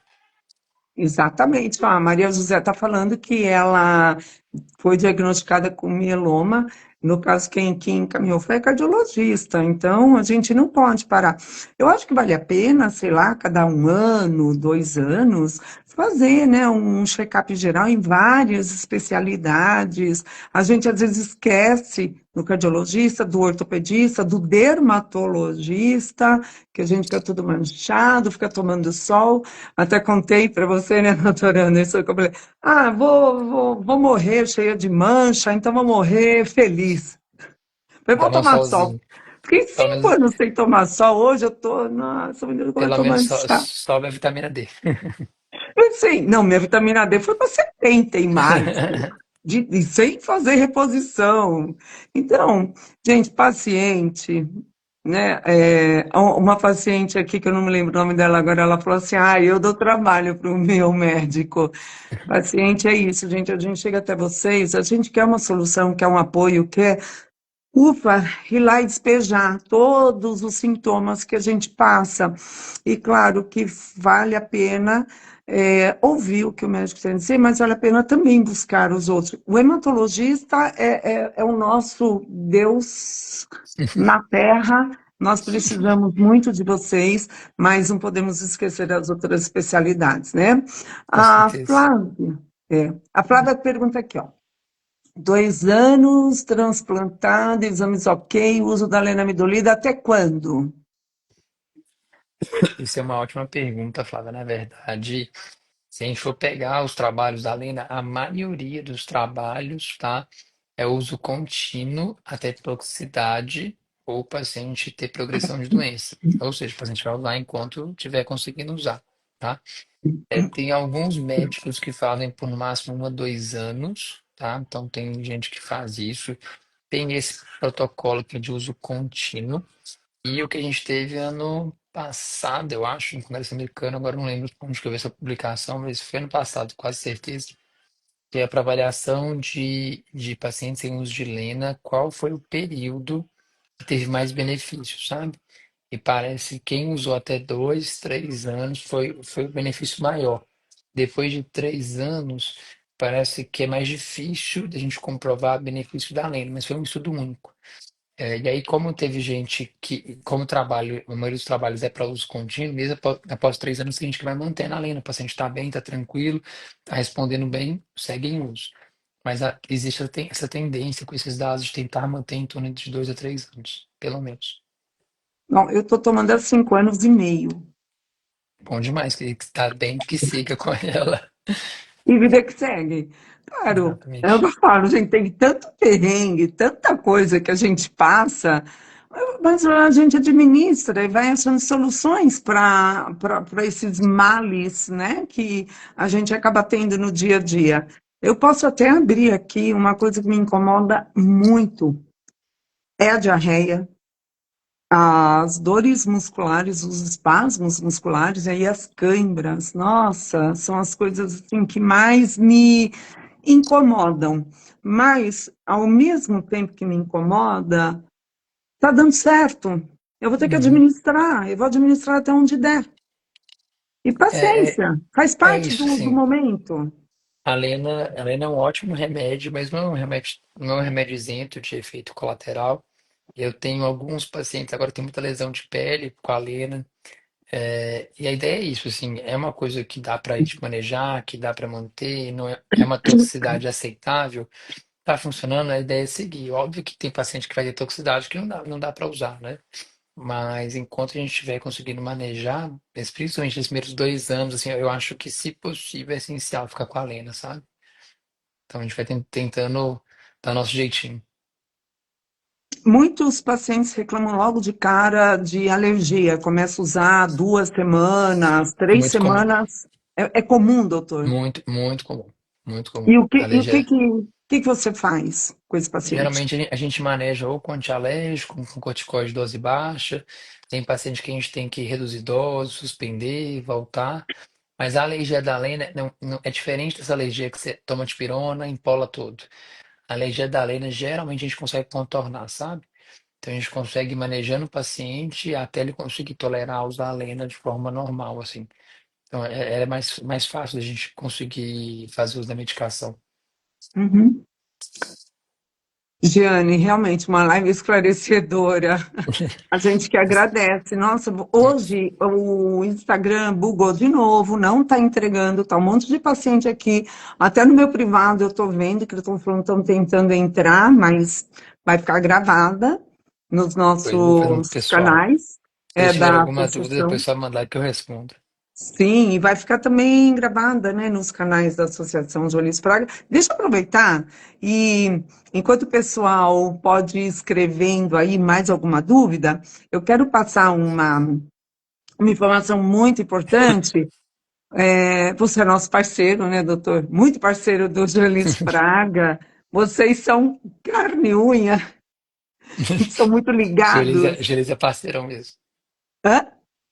exatamente. A Maria José está falando que ela foi diagnosticada com mieloma. No caso, quem encaminhou foi a cardiologista. Então, a gente não pode parar. Eu acho que vale a pena, sei lá, cada 1 ano, 2 anos, fazer, né, um check-up geral em várias especialidades. A gente às vezes esquece do cardiologista, do ortopedista, do dermatologista, que a gente fica tudo manchado, fica tomando sol. Até contei para você, né, doutora Anderson, que eu falei, vou morrer cheia de mancha, então vou morrer feliz. Falei, vou Tomar um tomar sol. solzinho. Fiquei Pelo 5 anos menos, sem tomar sol. Hoje eu tô, nossa, meu Deus, como eu pelo tô menos manchada. sobe a vitamina D. Mas sim, não, minha vitamina D foi para 70 em março, e sem fazer reposição. Então, gente, paciente. né? Uma paciente aqui, que eu não me lembro o nome dela agora, ela falou assim, eu dou trabalho para o meu médico. Paciente é isso, gente, a gente chega até vocês, a gente quer uma solução, quer um apoio, quer ir lá e despejar todos os sintomas que a gente passa. E claro que vale a pena ouvir o que o médico tem a dizer, mas vale a pena também buscar os outros. O hematologista é o nosso Deus na Terra. Nós precisamos muito de vocês, mas não podemos esquecer das outras especialidades, né? Com A certeza. Flávia, a Flávia pergunta aqui, ó. 2 anos, transplantado, exames ok, uso da lenamidolida até quando? Isso é uma ótima pergunta, Flávia. Na verdade, se a gente for pegar os trabalhos da Lena, a maioria dos trabalhos, tá, é uso contínuo até toxicidade ou o paciente ter progressão de doença. Ou seja, o paciente vai usar enquanto estiver conseguindo usar, tá? Tem alguns médicos que fazem por no máximo 1 a 2 anos, tá? Então tem gente que faz isso. Tem esse protocolo que é de uso contínuo. E o que a gente teve ano passado, eu acho, no Congresso Americano, agora não lembro onde que eu vi essa publicação, mas foi ano passado, quase certeza, que é para avaliação de pacientes em uso de Lena, qual foi o período que teve mais benefícios, sabe? E parece que quem usou até 2, 3 anos foi o benefício maior. Depois de 3 anos, parece que é mais difícil da gente comprovar benefício da Lena, mas foi um estudo único. E aí, como teve gente que, como o trabalho, a maioria dos trabalhos é para uso contínuo, mesmo após 3 anos, tem gente que vai mantendo a lenda, o paciente está bem, está tranquilo, está respondendo bem, segue em uso. Mas existe essa tendência com esses dados de tentar manter em torno de 2 a 3 anos, pelo menos. Bom, eu estou tomando há 5 anos e meio. Bom demais, que está bem, que siga com ela. E vida que segue. Claro, é o que Exatamente. eu falo, gente, tem tanto perrengue, tanta coisa que a gente passa, mas a gente administra e vai achando soluções para esses males, né, que a gente acaba tendo no dia a dia. Eu posso até abrir aqui uma coisa que me incomoda muito, é a diarreia. As dores musculares, os espasmos musculares, e aí as câimbras, nossa, são as coisas assim que mais me incomodam. Mas, ao mesmo tempo que me incomoda, tá dando certo. Eu vou ter que Uhum. administrar, eu vou administrar até onde der. E É, é, paciência, faz é parte isso, do assim. momento. A Lena é um ótimo remédio, mas não é um remédio, não é um remédio isento de efeito colateral. Eu tenho alguns pacientes, agora tem muita lesão de pele com a Lena, e a ideia é isso, assim, é uma coisa que dá para a gente manejar, que dá para manter, não é uma toxicidade aceitável, tá funcionando, a ideia é seguir. Óbvio que tem paciente que vai ter toxicidade que não dá para usar, né? Mas enquanto a gente estiver conseguindo manejar, principalmente nos primeiros 2 anos, assim, eu acho que, se possível, é essencial ficar com a Lena, sabe? Então a gente vai tentando dar nosso jeitinho. Muitos pacientes reclamam logo de cara de alergia, começa a usar 2 semanas, três Muito comum, semanas. É comum, doutor? muito, muito comum, muito E comum. Alergia. o que você faz com esse paciente? Geralmente a gente maneja ou com antialérgico, com corticoide de dose baixa. Tem paciente que a gente tem que reduzir dose, suspender, voltar. Mas a alergia da Lena é diferente dessa alergia que você toma dipirona, empola tudo. A alergia da Lena geralmente a gente consegue contornar, sabe? Então a gente consegue ir manejando o paciente até ele conseguir tolerar usar a Lena de forma normal, assim. Então é mais fácil da gente conseguir fazer uso da medicação. Uhum. Giane, realmente uma live esclarecedora. A gente que agradece. Nossa, hoje o Instagram bugou de novo, não está entregando, tá um monte de paciente aqui. Até no meu privado eu estou vendo que eles estão falando, estão tentando entrar, mas vai ficar gravada nos Pois eu vou fazer um nossos pessoal. canais Se eles tiverem da alguma dúvida, depois associação. é só mandar que eu respondo. Sim, e vai ficar também gravada, né, nos canais da Associação Jolis Praga. Deixa eu aproveitar e, enquanto o pessoal pode ir escrevendo aí mais alguma dúvida, eu quero passar uma informação muito importante. Você é nosso parceiro, né, doutor? Muito parceiro do Jolis Praga. Vocês são carne e unha São muito ligados. Gelis é parceirão mesmo. Hã?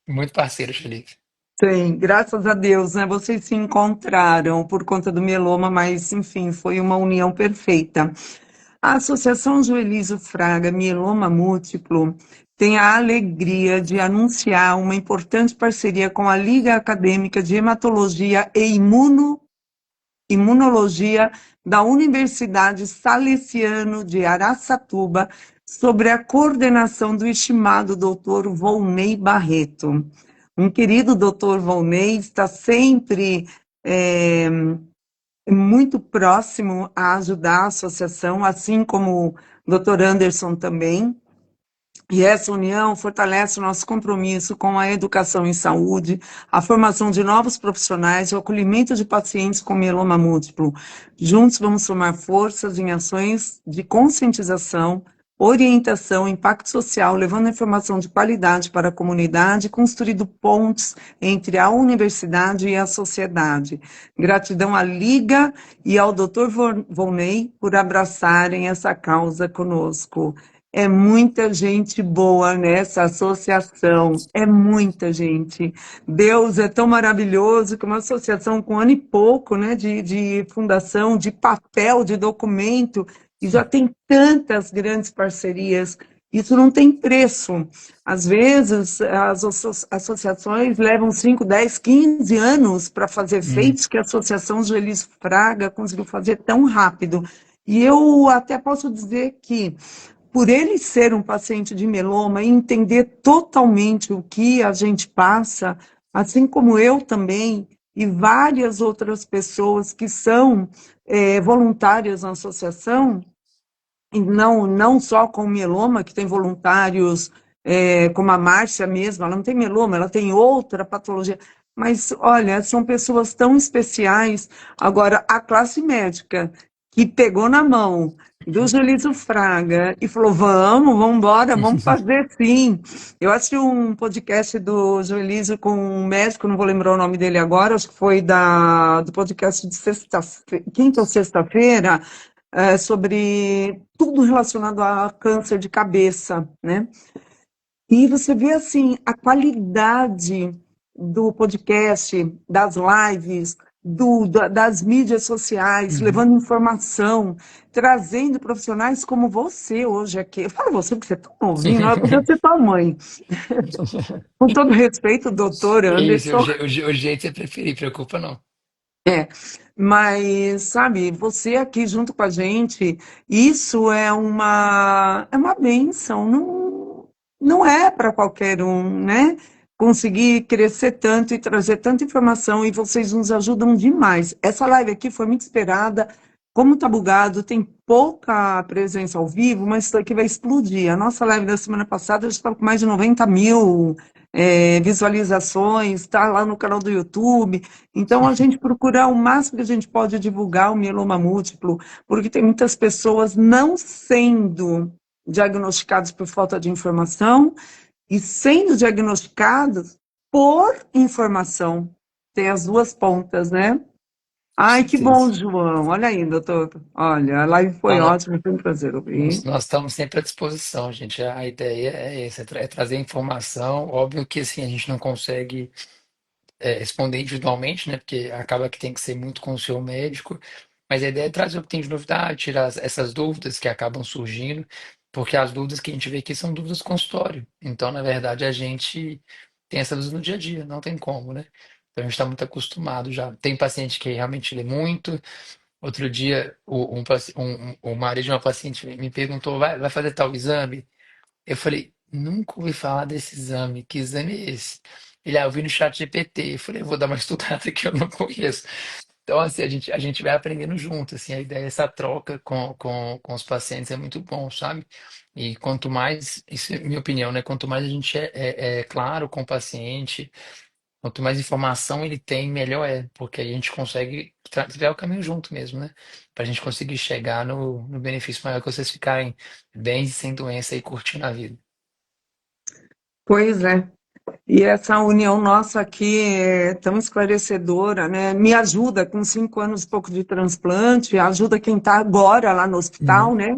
Muito parceiro, Gelis. Sim, graças a Deus, né? Vocês se encontraram por conta do mieloma, mas enfim, foi uma união perfeita. A Associação Joelísio Fraga Mieloma Múltiplo tem a alegria de anunciar uma importante parceria com a Liga Acadêmica de Hematologia e Imunologia da Universidade Salesiano de Araçatuba, sobre a coordenação do estimado doutor Volney Barreto. Um querido doutor Volney está sempre muito próximo a ajudar a associação, assim como o doutor Anderson também. E essa união fortalece o nosso compromisso com a educação em saúde, a formação de novos profissionais e o acolhimento de pacientes com mieloma múltiplo. Juntos vamos somar forças em ações de conscientização, orientação, impacto social, levando informação de qualidade para a comunidade, construindo pontes entre a universidade e a sociedade. Gratidão à Liga e ao Dr. Volney por abraçarem essa causa conosco. É muita gente boa nessa associação, é muita gente. Deus é tão maravilhoso que uma associação com um ano e pouco, né, de fundação, de papel, de documento, e já tem tantas grandes parcerias. Isso não tem preço. Às vezes, as associações levam 5, 10, 15 anos para fazer Hum, feitos que a Associação Joelis Fraga conseguiu fazer tão rápido. E eu até posso dizer que por ele ser um paciente de mieloma e entender totalmente o que a gente passa, assim como eu também, e várias outras pessoas que são voluntárias na associação, e não só com mieloma, que tem voluntários como a Márcia mesmo, ela não tem mieloma, ela tem outra patologia. Mas, olha, são pessoas tão especiais. Agora, a classe médica, que pegou na mão do Julito Fraga e falou, vamos embora, vamos fazer sim. Eu assisti um podcast do Joelísio com um médico, não vou lembrar o nome dele agora, acho que foi do podcast de quinta ou sexta-feira, sobre tudo relacionado a câncer de cabeça, né? E você vê, assim, a qualidade do podcast, das lives, das mídias sociais, uhum. levando informação, trazendo profissionais como você hoje aqui. Eu falo você porque você é tão novinho, não podia ser tua mãe. Com todo respeito, doutor Que isso, Anderson, o jeito você preferir, preocupa não. é, mas, sabe, você aqui junto com a gente, isso é uma bênção, não é para qualquer um, né? Conseguir crescer tanto e trazer tanta informação, e vocês nos ajudam demais. Essa live aqui foi muito esperada, como tá bugado, tem pouca presença ao vivo, mas isso aqui vai explodir. A nossa live da semana passada já estava com mais de 90 mil visualizações, está lá no canal do YouTube. Então, a gente procura o máximo que a gente pode divulgar o mieloma múltiplo, porque tem muitas pessoas não sendo diagnosticadas por falta de informação e sendo diagnosticadas por informação. Tem as duas pontas, né? Com Ai, que bom, certeza. João. Olha aí, doutor. Olha, a live foi Então, ótima, foi um prazer ouvir. nós estamos sempre à disposição, gente. A ideia é essa, é trazer informação. Óbvio que assim, a gente não consegue responder individualmente, né? Porque acaba que tem que ser muito com o seu médico. Mas a ideia é trazer o que tem de novidade, tirar essas dúvidas que acabam surgindo, porque as dúvidas que a gente vê aqui são dúvidas consultório. Então, na verdade, a gente tem essas dúvidas no dia a dia, não tem como, né? Então, a gente está muito acostumado já. Tem paciente que realmente lê muito. Outro dia, o marido de uma paciente me perguntou: vai fazer tal exame? Eu falei: nunca ouvi falar desse exame. Que exame é esse? Eu vi no chat GPT. Eu falei: vou dar uma estudada que eu não conheço. Então, assim, a gente vai aprendendo junto, assim, a ideia é essa troca com os pacientes é muito bom, sabe? E quanto mais, isso é minha opinião, né? Quanto mais a gente é claro com o paciente, quanto mais informação ele tem, melhor é, porque aí a gente consegue trilhar o caminho junto mesmo, né? Pra gente conseguir chegar no benefício maior que vocês ficarem bem, sem doença e curtindo a vida. Pois é. E essa união nossa aqui é tão esclarecedora, né? Me ajuda com 5 anos e pouco de transplante, ajuda quem está agora lá no Uhum. hospital, né?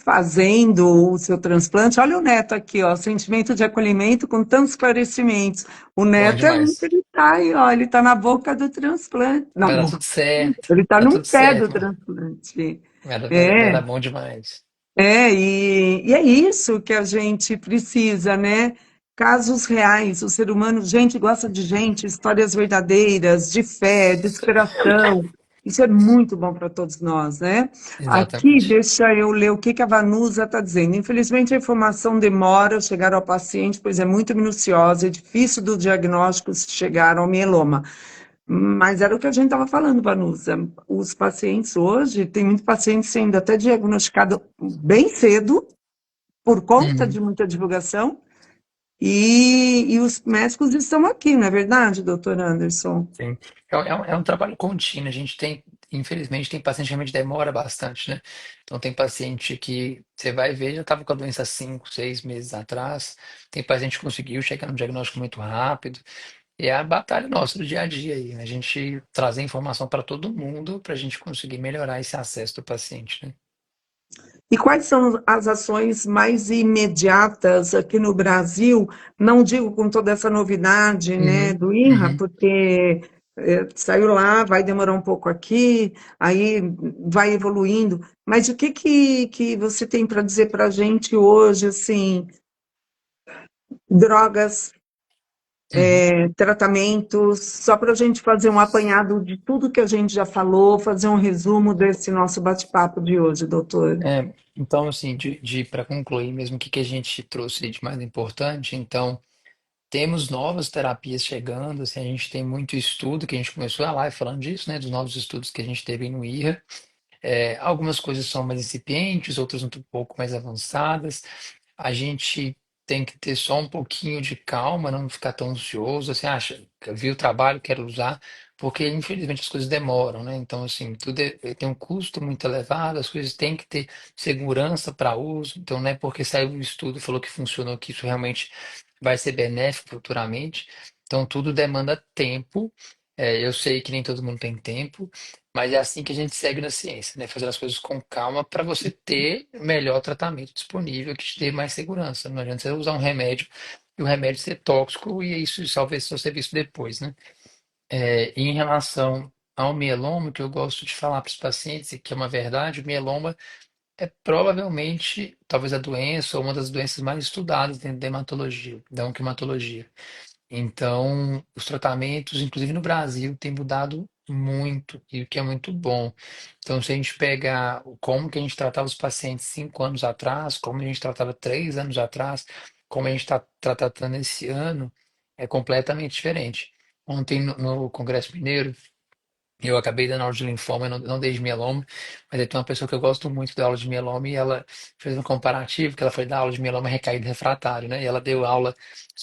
fazendo o seu transplante. Olha o Neto aqui, ó, sentimento de acolhimento com tantos esclarecimentos. O Bom Neto é um que demais. ele está aí, ó, ele está na boca do transplante. Na Vai dar boca. tudo certo. Ele está Tá no tudo pé do certo, mano. transplante. Vai É, dar bom demais. e é isso que a gente precisa, né? Casos reais, o ser humano, gente gosta de gente, histórias verdadeiras, de fé, de superação. Isso é muito bom para todos nós, né? Aqui, Exatamente. deixa eu ler o que que a Vanusa está dizendo. Infelizmente, a informação demora a chegar ao paciente, pois é muito minuciosa, é difícil do diagnóstico chegar ao mieloma. Mas era o que a gente estava falando, Vanusa. Os pacientes hoje, tem muitos pacientes sendo até diagnosticados bem cedo, por conta de Uhum. muita divulgação, e os médicos estão aqui, não é verdade, doutor Anderson? Sim. É um trabalho contínuo. A gente tem, infelizmente, tem paciente que realmente demora bastante, né? Então, tem paciente que você vai ver, já estava com a doença há 5, 6 meses atrás. Tem paciente que conseguiu chegar no diagnóstico muito rápido. E é a batalha nossa do dia a dia aí, né? A gente trazer informação para todo mundo para a gente conseguir melhorar esse acesso do paciente, né? E quais são as ações mais imediatas aqui no Brasil? Não digo com toda essa novidade, né, Uhum, do INRA, uhum. porque saiu lá, vai demorar um pouco aqui, aí vai evoluindo. Mas o que você tem para dizer para a gente hoje, assim, drogas, Uhum. tratamentos, só para a gente fazer um apanhado de tudo que a gente já falou, fazer um resumo desse nosso bate-papo de hoje, doutor? Então, assim, para concluir mesmo, o que a gente trouxe de mais importante, então, temos novas terapias chegando, assim, a gente tem muito estudo, que a gente começou a live falando disso, né, dos novos estudos que a gente teve no IRA. Algumas coisas são mais incipientes, outras um pouco mais avançadas. A gente tem que ter só um pouquinho de calma, não ficar tão ansioso, assim, acha, vi o trabalho, quero usar, porque infelizmente as coisas demoram, né? Então, assim, tudo tem um custo muito elevado, as coisas têm que ter segurança para uso, então não é porque saiu um estudo e falou que funcionou que isso realmente vai ser benéfico futuramente. Então, tudo demanda tempo. Eu sei que nem todo mundo tem tempo, mas é assim que a gente segue na ciência, né? Fazer as coisas com calma para você ter o melhor tratamento disponível que te dê mais segurança. Não adianta você usar um remédio e o remédio ser tóxico e isso talvez só ser visto depois, né? E em relação ao mieloma, o que eu gosto de falar para os pacientes, e que é uma verdade, o mieloma é provavelmente, talvez a doença ou uma das doenças mais estudadas dentro da hematologia, da oncohematologia. Então, os tratamentos, inclusive no Brasil, têm mudado muito, e o que é muito bom. Então, se a gente pegar como que a gente tratava os pacientes 5 anos atrás, como a gente tratava 3 anos atrás, como a gente está tratando esse ano, é completamente diferente. Ontem, no Congresso Mineiro, eu acabei dando aula de linfoma, eu não dei de mieloma, mas aí tem uma pessoa que eu gosto muito da aula de mieloma e ela fez um comparativo, que ela foi dar aula de mieloma recaído refratário, né? E ela deu aula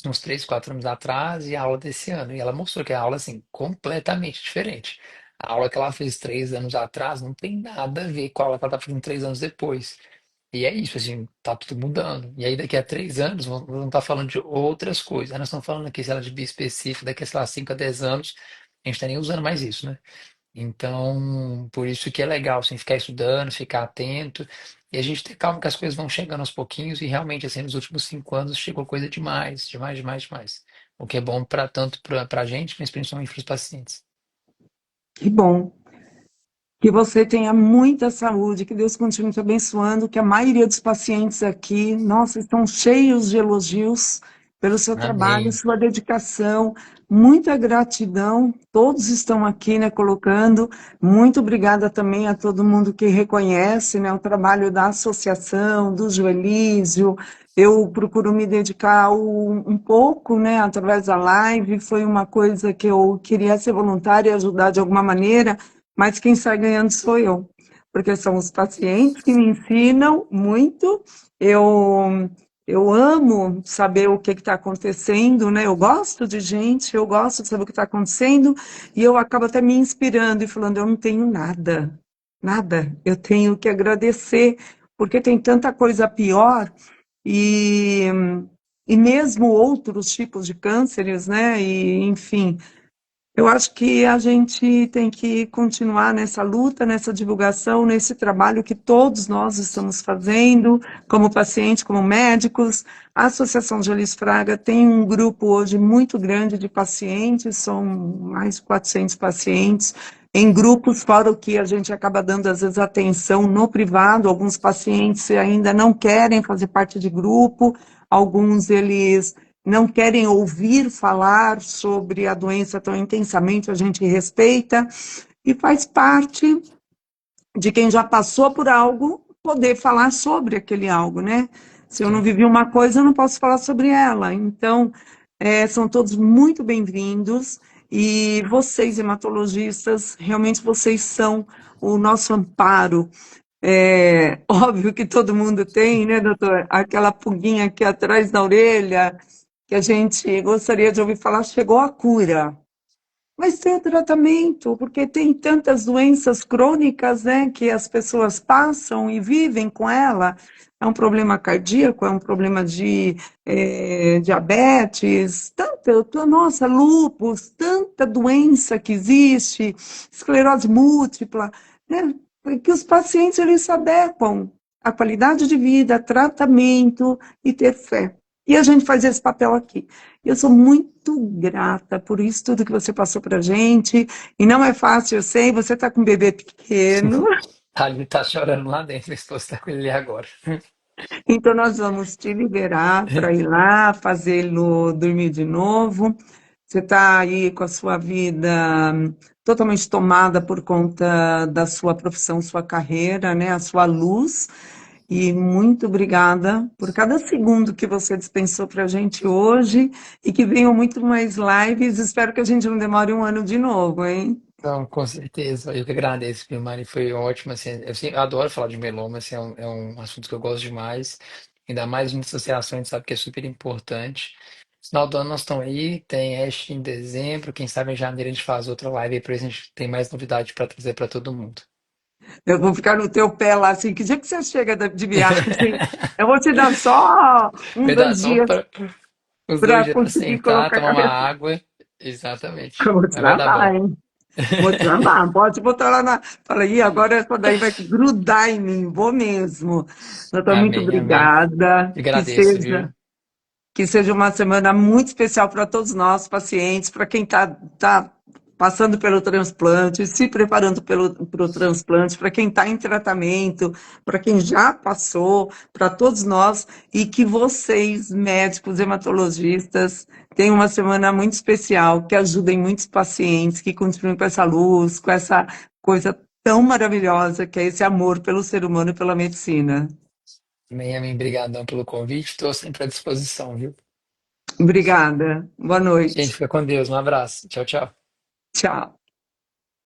uns 3, 4 anos atrás e a aula desse ano. E ela mostrou que a aula, assim, completamente diferente. A aula que ela fez 3 anos atrás não tem nada a ver com a aula que ela está fazendo 3 anos depois. E é isso, assim, tá tudo mudando. E aí daqui a 3 anos vamos estar falando de outras coisas. Aí nós estamos falando aqui, sei lá, de bispecífico, daqui a, sei lá, 5 a 10 anos, a gente está nem usando mais isso, né? Então, por isso que é legal, assim, ficar estudando, ficar atento, e a gente ter calma que as coisas vão chegando aos pouquinhos, e realmente, assim, nos últimos 5 anos chegou coisa demais, demais, demais, demais. O que é bom para tanto para a gente, mas principalmente para os pacientes. Que bom. Que você tenha muita saúde, que Deus continue te abençoando, que a maioria dos pacientes aqui, nossa, estão cheios de elogios pelo seu trabalho, Amém. sua dedicação, muita gratidão. Todos estão aqui, né, colocando. Muito obrigada também a todo mundo que reconhece, né, o trabalho da associação, do Joelísio. Eu procuro me dedicar um pouco, né, através da live. Foi uma coisa que eu queria ser voluntária e ajudar de alguma maneira, mas quem sai ganhando sou eu, porque são os pacientes que me ensinam muito. Eu, eu amo saber o que está acontecendo, né? Eu gosto de gente, eu gosto de saber o que está acontecendo, e eu acabo até me inspirando e falando: eu não tenho nada, nada, eu tenho que agradecer, porque tem tanta coisa pior, e, e mesmo outros tipos de cânceres, né? E, enfim. Eu acho que a gente tem que continuar nessa luta, nessa divulgação, nesse trabalho que todos nós estamos fazendo, como pacientes, como médicos. A Associação Jolis Fraga tem um grupo hoje muito grande de pacientes, são mais de 400 pacientes, em grupos, fora o que a gente acaba dando, às vezes, atenção no privado. Alguns pacientes ainda não querem fazer parte de grupo, alguns eles não querem ouvir falar sobre a doença tão intensamente, a gente respeita e faz parte de quem já passou por algo poder falar sobre aquele algo, né? Se eu não Sim. vivi uma coisa, eu não posso falar sobre ela. Então, são todos muito bem-vindos e vocês, hematologistas, realmente vocês são o nosso amparo. É, óbvio que todo mundo tem, né, doutor? Aquela pulguinha aqui atrás da orelha, que a gente gostaria de ouvir falar, chegou a cura. Mas tem o tratamento, porque tem tantas doenças crônicas, né, que as pessoas passam e vivem com ela. É um problema cardíaco, é um problema de diabetes, nossa, lúpus, tanta doença que existe, esclerose múltipla, né, que os pacientes eles se adequam à qualidade de vida, tratamento e ter fé. E a gente faz esse papel aqui. Eu sou muito grata por isso tudo que você passou para a gente. E não é fácil, eu sei, você está com um bebê pequeno, Ali tá chorando lá dentro, minha esposa tá com ele ali agora. então nós vamos te liberar para ir lá, fazê-lo dormir de novo. Você está aí com a sua vida totalmente tomada por conta da sua profissão, sua carreira, né? A sua luz. E muito obrigada por cada segundo que você dispensou para a gente hoje e que venham muito mais lives. Espero que a gente não demore um ano de novo, hein? Então, com certeza, eu que agradeço, meu Mari, foi ótimo, assim, eu adoro falar de meloma, assim, é um assunto que eu gosto demais, ainda mais em associações, a gente sabe que é super importante. Final do ano nós estamos aí, tem Ash em dezembro, quem sabe em janeiro a gente faz outra live aí pra gente tem mais novidade para trazer para todo mundo. Eu vou ficar no teu pé lá, assim, que dia que você chega de viagem? Eu vou te dar só Me dá dois só dias para os dois para dias para conseguir sentar, colocar a tomar uma cabeça. água, exatamente, Eu vou te mas vai dar bom. amar, hein? Vou te amar. Pode botar lá na. Fala aí, agora essa daí vai grudar em mim, vou mesmo. Doutor, muito Amém, amém. obrigada. Eu agradeço, viu? Que seja uma semana muito especial para todos nós, pacientes, para quem tá passando pelo transplante, se preparando para o transplante, para quem está em tratamento, para quem já passou, para todos nós, e que vocês, médicos, hematologistas, tenham uma semana muito especial, que ajudem muitos pacientes, que continuem com essa luz, com essa coisa tão maravilhosa que é esse amor pelo ser humano e pela medicina. Amém, amém. Obrigadão pelo convite. Estou sempre à disposição, viu? Obrigada. Boa Gente, noite. fica com Deus. Um abraço. Tchau, tchau. Tchau.